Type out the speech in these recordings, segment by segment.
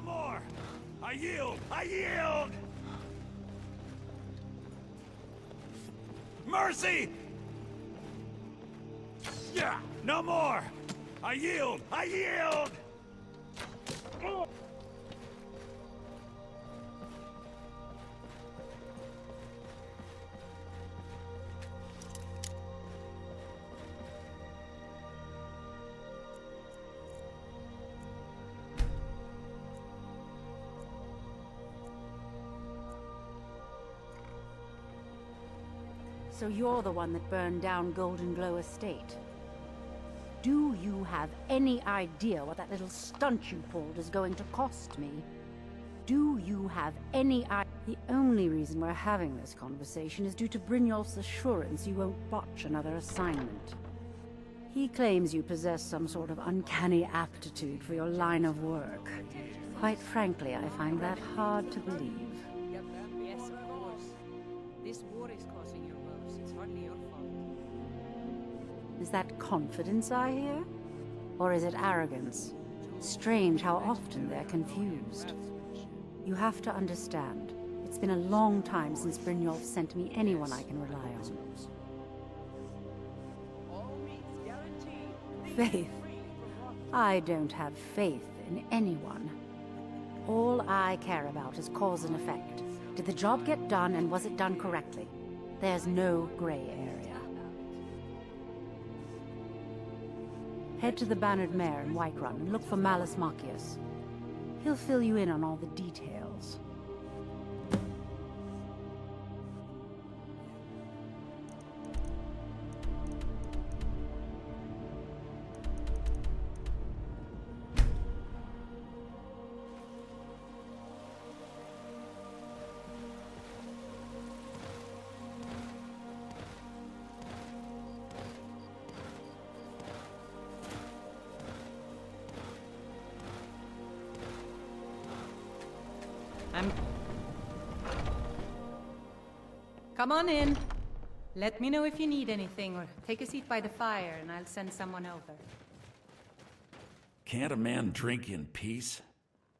more! I yield! I yield! Mercy! Yeah! No more! I yield! I yield! So you're the one that burned down Golden Glow Estate. Do you have any idea what that little stunt you pulled is going to cost me? Do you have any idea? The only reason we're having this conversation is due to Brynjolf's assurance you won't botch another assignment. He claims you possess some sort of uncanny aptitude for your line of work. Quite frankly, I find that hard to believe. Yes, of course. This war is causing your woes. It's hardly your fault. Is that confidence I hear? Or is it arrogance? Strange how often they're confused. You have to understand, it's been a long time since Brynjolf sent me anyone I can rely on. Faith? I don't have faith in anyone. All I care about is cause and effect. Did the job get done, and was it done correctly? There's no gray area. Head to the Bannered Mare in Whiterun and look for Malus Macius. He'll fill you in on all the details. Come on in. Let me know if you need anything, or take a seat by the fire and I'll send someone over. Can't a man drink in peace?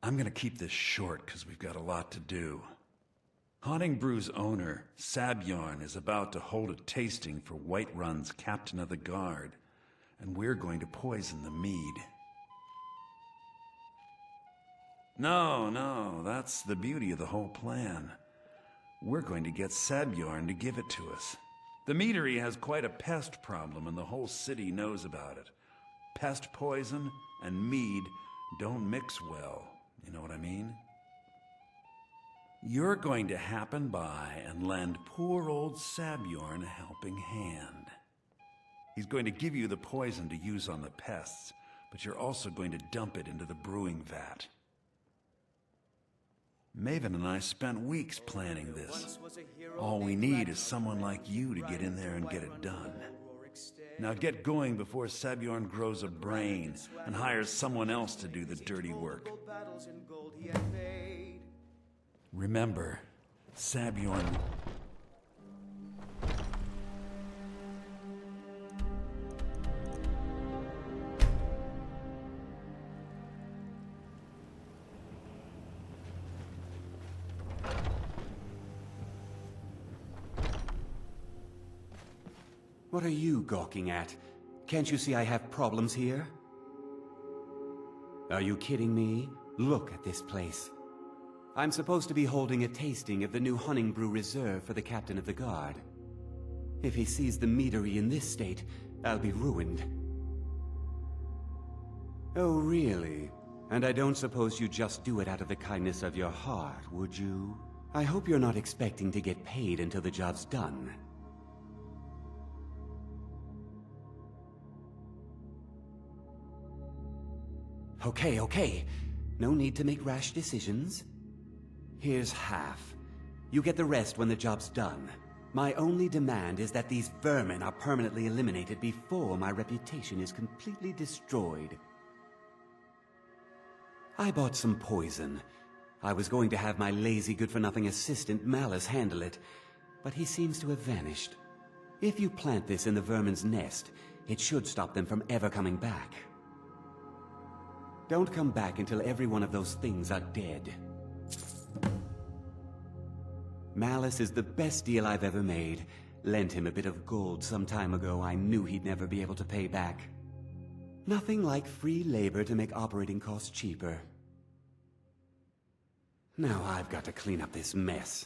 I'm gonna keep this short because we've got a lot to do. Honningbrew's owner, Sabjorn, is about to hold a tasting for Whiterun's Captain of the Guard, and we're going to poison the mead. No, that's the beauty of the whole plan. We're going to get Sabjorn to give it to us. The meadery has quite a pest problem, and the whole city knows about it. Pest poison and mead don't mix well, you know what I mean? You're going to happen by and lend poor old Sabjorn a helping hand. He's going to give you the poison to use on the pests, but you're also going to dump it into the brewing vat. Maven and I spent weeks planning this. All we need is someone like you to get in there and get it done. Now get going before Sabjorn grows a brain and hires someone else to do the dirty work. Remember, Sabjorn... What are you gawking at? Can't you see I have problems here? Are you kidding me? Look at this place. I'm supposed to be holding a tasting of the new Honningbrew Reserve for the Captain of the Guard. If he sees the meadery in this state, I'll be ruined. Oh, really? And I don't suppose you just do it out of the kindness of your heart, would you? I hope you're not expecting to get paid until the job's done. Okay. No need to make rash decisions. Here's half. You get the rest when the job's done. My only demand is that these vermin are permanently eliminated before my reputation is completely destroyed. I bought some poison. I was going to have my lazy good-for-nothing assistant Malus handle it, but he seems to have vanished. If you plant this in the vermin's nest, it should stop them from ever coming back. Don't come back until every one of those things are dead. Malice is the best deal I've ever made. Lent him a bit of gold some time ago I knew he'd never be able to pay back. Nothing like free labor to make operating costs cheaper. Now I've got to clean up this mess.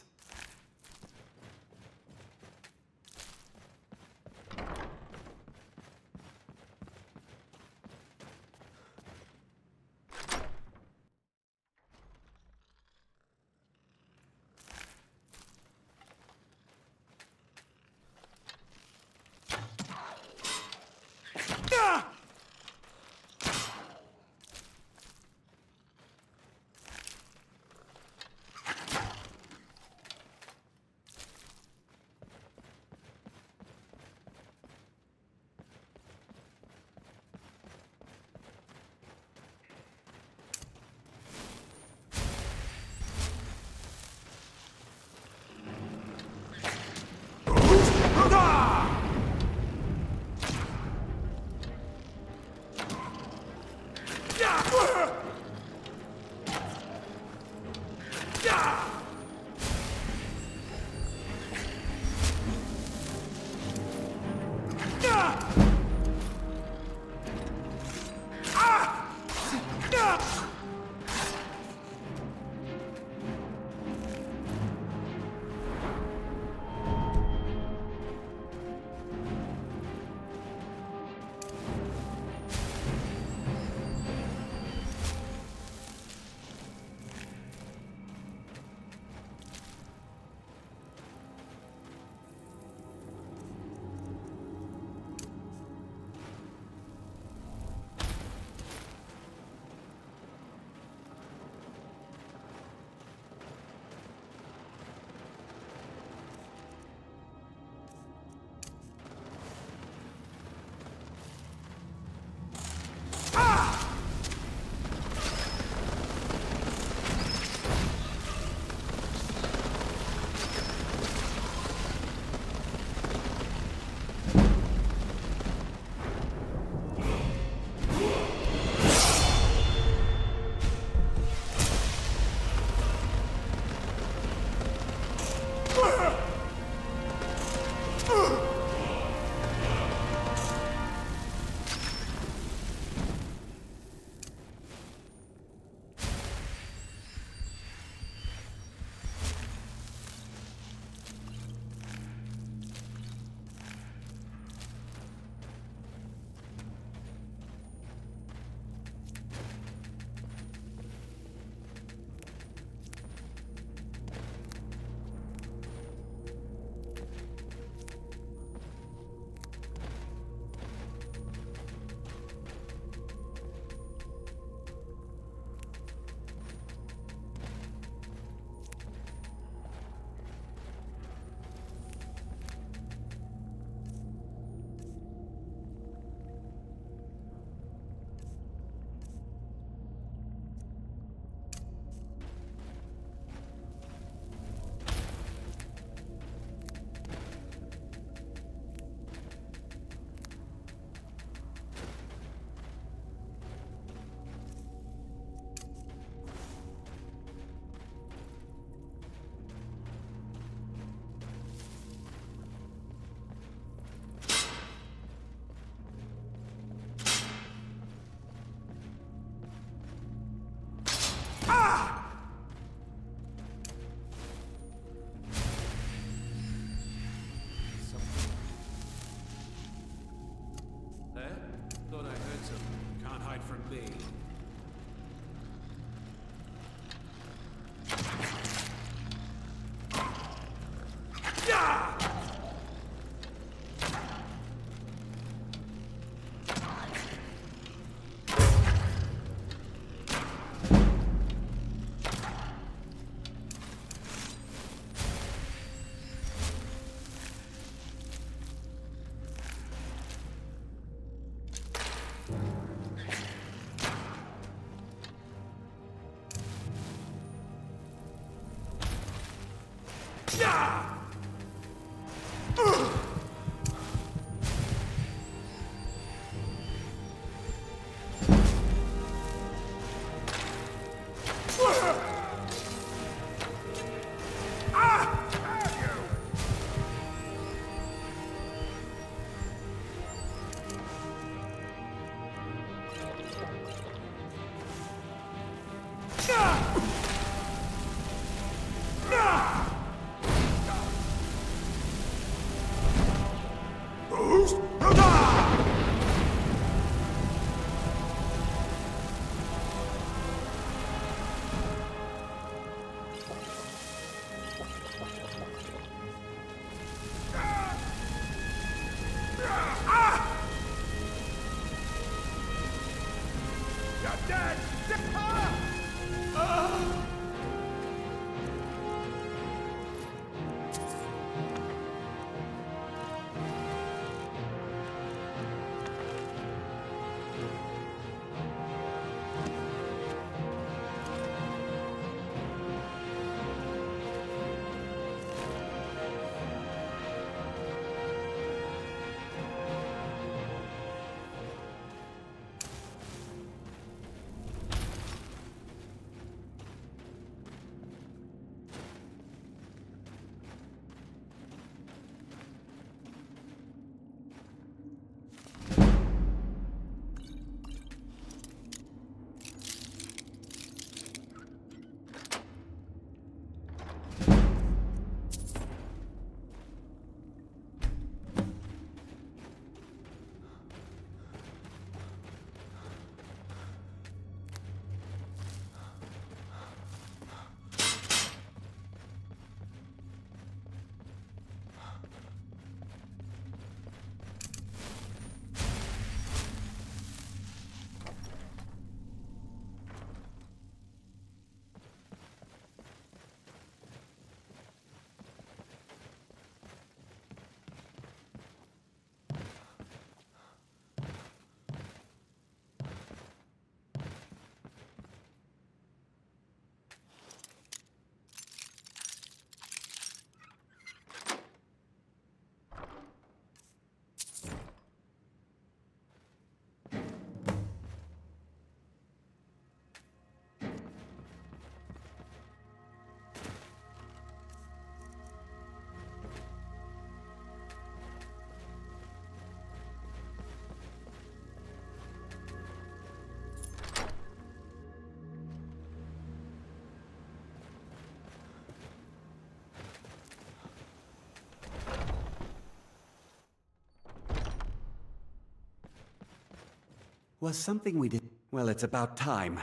Was something we did... Well, it's about time.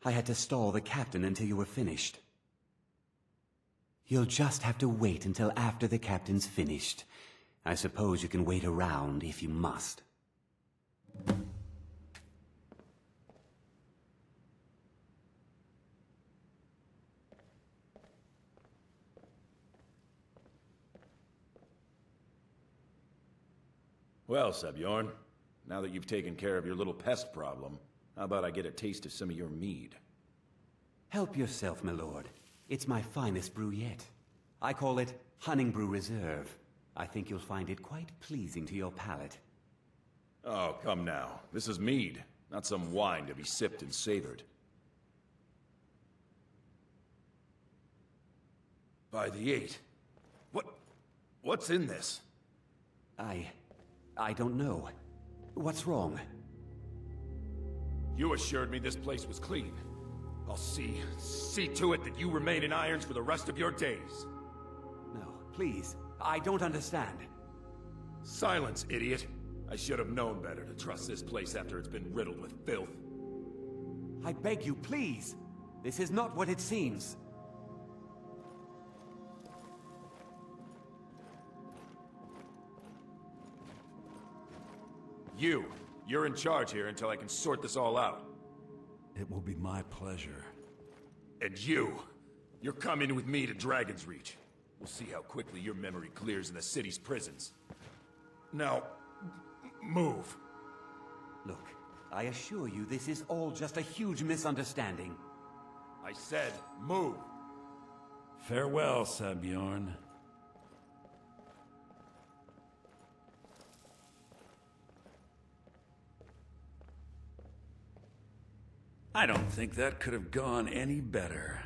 I had to stall the captain until you were finished. You'll just have to wait until after the captain's finished. I suppose you can wait around if you must. Well, Sebjorn, now that you've taken care of your little pest problem, how about I get a taste of some of your mead? Help yourself, my lord. It's my finest brew yet. I call it Honningbrew Reserve. I think you'll find it quite pleasing to your palate. Oh, come now. This is mead, not some wine to be sipped and savored. By the 8. What's in this? I don't know. What's wrong? You assured me this place was clean. I'll see to it that you remain in irons for the rest of your days. No, please. I don't understand. Silence, idiot. I should have known better to trust this place after it's been riddled with filth. I beg you, please. This is not what it seems. You're in charge here until I can sort this all out. It will be my pleasure. And you're coming with me to Dragon's Reach. We'll see how quickly your memory clears in the city's prisons. Now, move. Look, I assure you this is all just a huge misunderstanding. I said, move. Farewell, Sebjorn. I don't think that could have gone any better.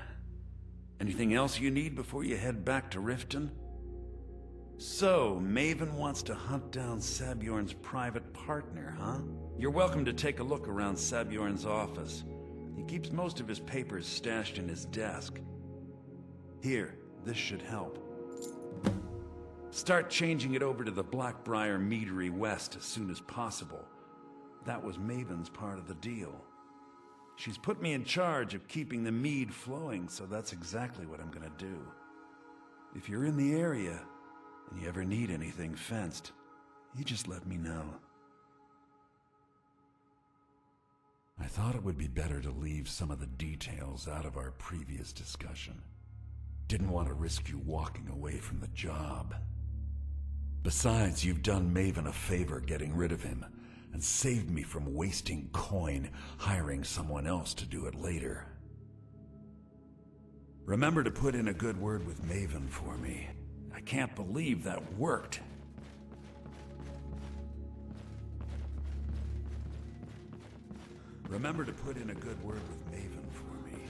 Anything else you need before you head back to Riften? So, Maven wants to hunt down Sabjorn's private partner, huh? You're welcome to take a look around Sabjorn's office. He keeps most of his papers stashed in his desk. Here, this should help. Start changing it over to the Blackbriar Meadery West as soon as possible. That was Maven's part of the deal. She's put me in charge of keeping the mead flowing, so that's exactly what I'm gonna do. If you're in the area, and you ever need anything fenced, you just let me know. I thought it would be better to leave some of the details out of our previous discussion. Didn't want to risk you walking away from the job. Besides, you've done Maven a favor getting rid of him, and saved me from wasting coin hiring someone else to do it later. Remember to put in a good word with Maven for me. I can't believe that worked. Remember to put in a good word with Maven for me.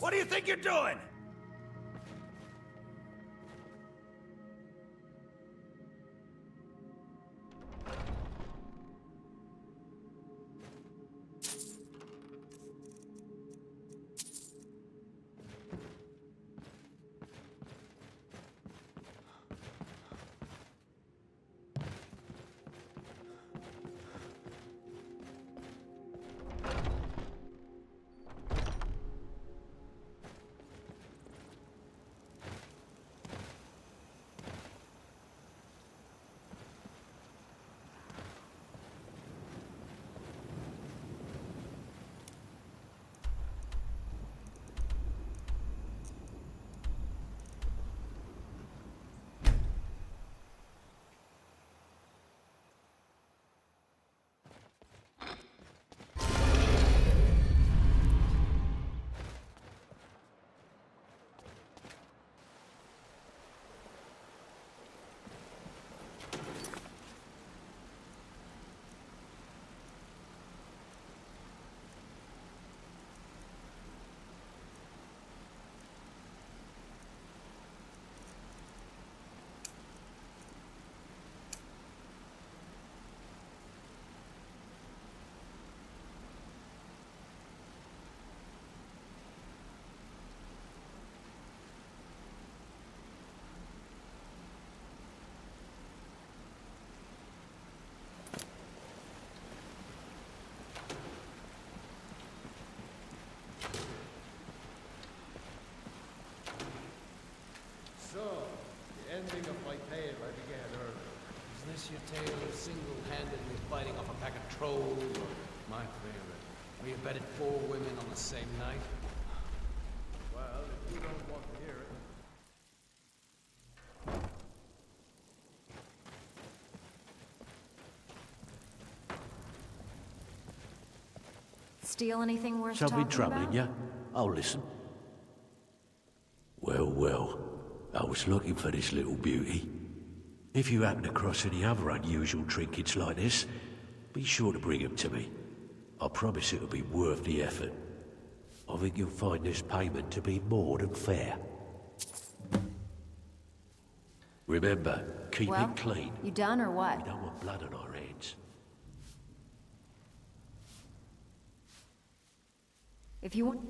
What do you think you're doing? So, the ending of my tale I began earlier. Is this your tale of single-handedly fighting off a pack of trolls, or my favorite, where you bedded 4 women on the same night? Well, if you don't want to hear it... Steal anything worth Something talking troubling about? you? I'll listen. Well, I was looking for this little beauty. If you happen across any other unusual trinkets like this, be sure to bring them to me. I promise it'll be worth the effort. I think you'll find this payment to be more than fair. Remember, keep Well, it clean. you done or We what? don't want blood on our hands. If you want...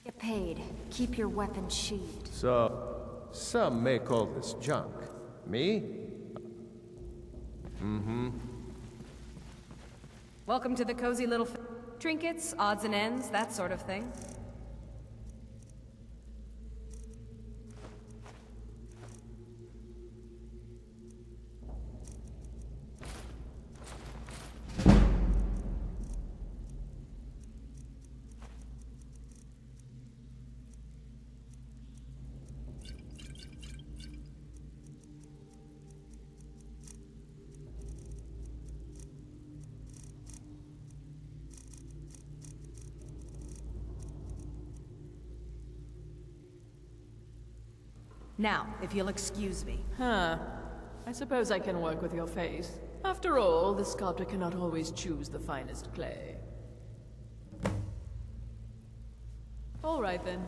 Get paid. Keep your weapons sheathed. So, some may call this junk. Me? Welcome to the cozy little trinkets, odds and ends, that sort of thing. Now, if you'll excuse me. Huh. I suppose I can work with your face. After all, the sculptor cannot always choose the finest clay. All right, then.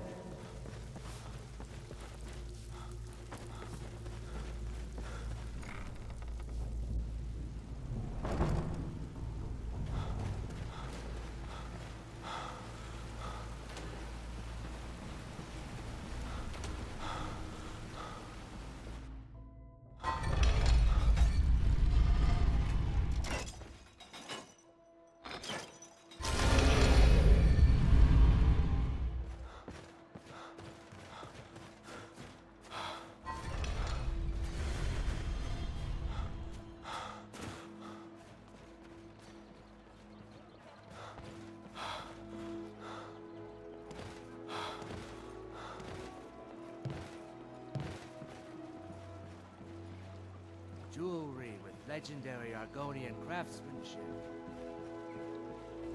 Jewelry with legendary Argonian craftsmanship.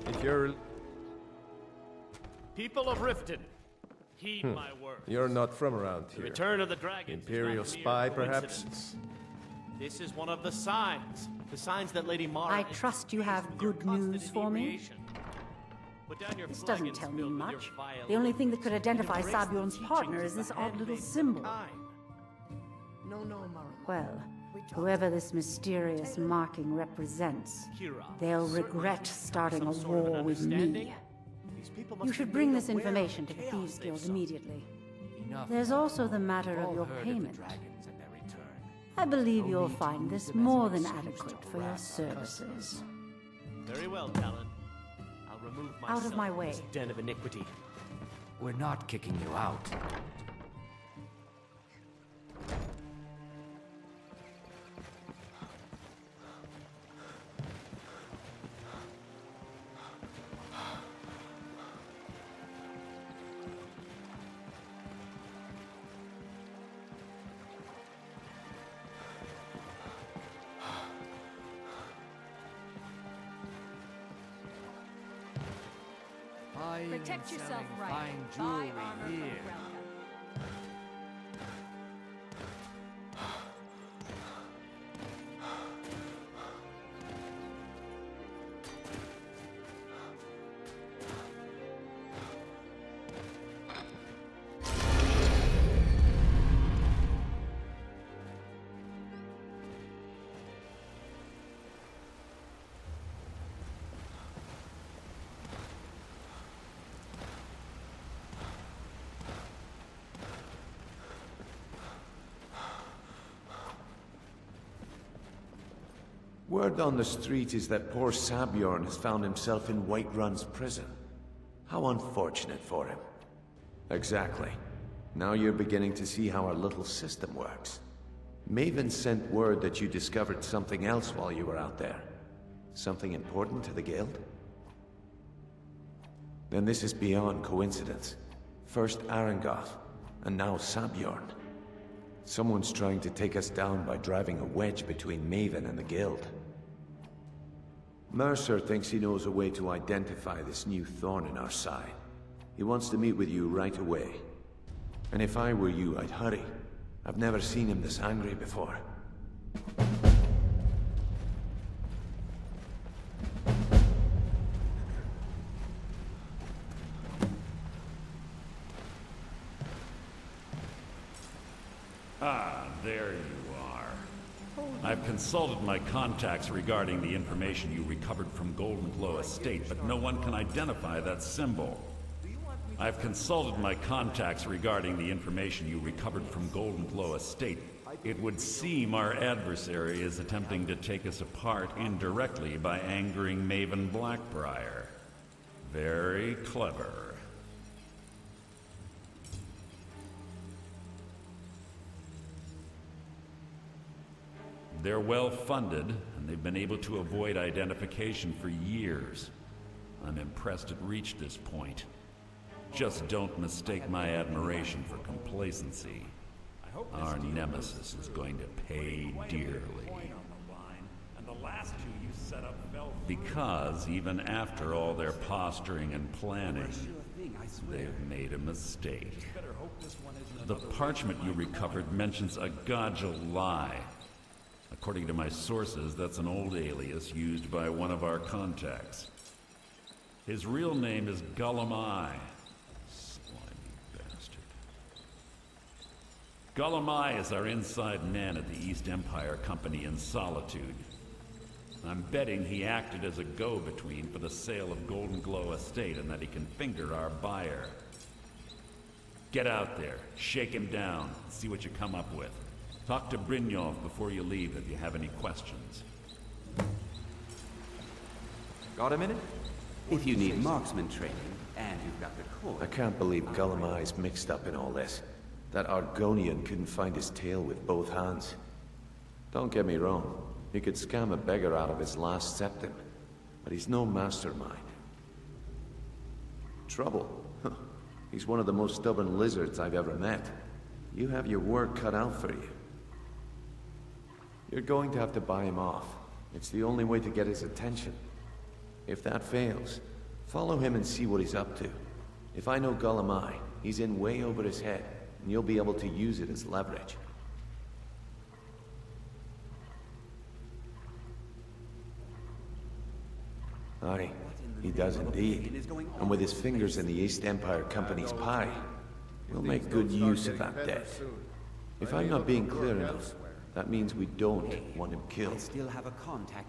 If you're... People of Riften, Heed my words. You're not from around The here. return of the dragons is Imperial not a mere spy, perhaps? coincidence. This is one of the signs. The signs that Lady Mara I is trust you have displeased with your good constant news for me? inebriation. Put down your This flag doesn't and tell me spill with your much. vile The only thing that could words. identify Embrace the Sabion's teachings partner of is the this odd little handmaids of symbol. kind. Well, whoever this mysterious marking represents, Kira, they'll certainly regret you have starting a some sort of war an with understanding. me. These people must You be should bring made this aware of information to the chaos Thieves they've Guild sowed. immediately. Enough. There's also the matter We've of all your heard of the payment. dragons and their return. I believe No you'll need to find use this them as more an than excuse to adequate for your harass our services. Very well, Talon. I'll remove Out myself of my from way. this den of iniquity. We're not kicking you out. Protect yourself right. Fine Buy jewelry armor from here. Relka. Word on the street is that poor Sabjorn has found himself in Whiterun's prison. How unfortunate for him. Exactly. Now you're beginning to see how our little system works. Maven sent word that you discovered something else while you were out there. Something important to the Guild? Then this is beyond coincidence. First Arangoth, and now Sabjorn. Someone's trying to take us down by driving a wedge between Maven and the Guild. Mercer thinks he knows a way to identify this new thorn in our side. He wants to meet with you right away. And if I were you, I'd hurry. I've never seen him this angry before. Ah, there you are. I've consulted my contacts regarding the information you recovered from Golden Glow Estate, but no one can identify that symbol. I've consulted my contacts regarding the information you recovered from Golden Glow Estate. It would seem our adversary is attempting to take us apart indirectly by angering Maven Blackbriar. Very clever. They're well funded, and they've been able to avoid identification for years. I'm impressed it reached this point. Just don't mistake my admiration for complacency. Our nemesis is going to pay dearly. Because even after all their posturing and planning, they've made a mistake. The parchment you recovered mentions a Godja lie. According to my sources, that's an old alias used by one of our contacts. His real name is Gullumai. Slimy bastard. Gullumai is our inside man at the East Empire Company in Solitude. I'm betting he acted as a go-between for the sale of Golden Glow Estate and that he can finger our buyer. Get out there, shake him down, see what you come up with. Talk to Brynjolf before you leave if you have any questions. Got a minute? If you need marksman training, and you've got the core... I can't believe Gullumai's mixed up in all this. That Argonian couldn't find his tail with both hands. Don't get me wrong, he could scam a beggar out of his last septim, but he's no mastermind. Trouble? He's one of the most stubborn lizards I've ever met. You have your work cut out for you. You're going to have to buy him off. It's the only way to get his attention. If that fails, follow him and see what he's up to. If I know Gullumai, He's in way over his head, and you'll be able to use it as leverage. Aye, he does indeed. And with his fingers in the East Empire Company's pie, we'll make good use of that debt. If I'm not being clear enough, that means we don't want him killed.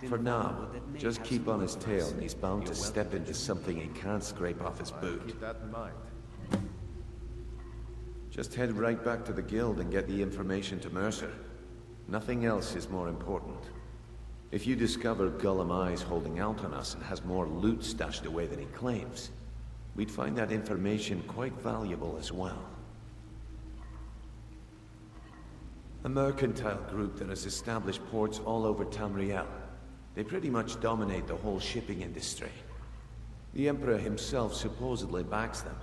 For now, just keep on his tail and he's bound to step into something he can't scrape off his boot. Keep that in mind. Just head right back to the guild and get the information to Mercer. Nothing else is more important. If you discover Gullum Eye's holding out on us and has more loot stashed away than he claims, we'd find that information quite valuable as well. A mercantile group that has established ports all over Tamriel. They pretty much dominate the whole shipping industry. The Emperor himself supposedly backs them,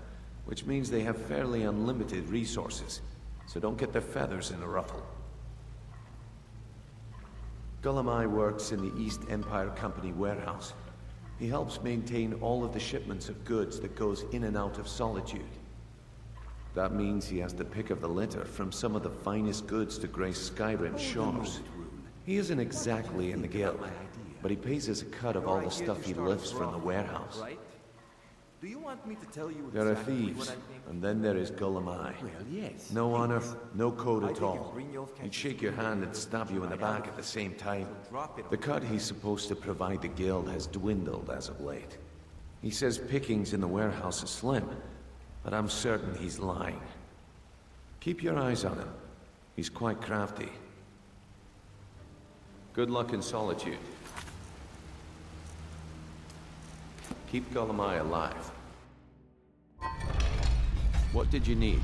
which means they have fairly unlimited resources, so don't get their feathers in a ruffle. Gullum Eye works in the East Empire Company warehouse. He helps maintain all of the shipments of goods that goes in and out of Solitude. That means he has to pick of the litter from some of the finest goods to grace Skyrim's shores. He isn't exactly in the guild, but he pays us a cut of all the stuff he lifts from the warehouse. Do you want me to tell you There are thieves, and then there is Gullum Eye. Well, yes. No honor, no code at all. He'd shake your hand and stab you in the back at the same time. The cut he's supposed to provide the guild has dwindled as of late. He says pickings in the warehouse are slim, but I'm certain he's lying. Keep your eyes on him. He's quite crafty. Good luck in Solitude. Keep Gullum Eye alive. What did you need?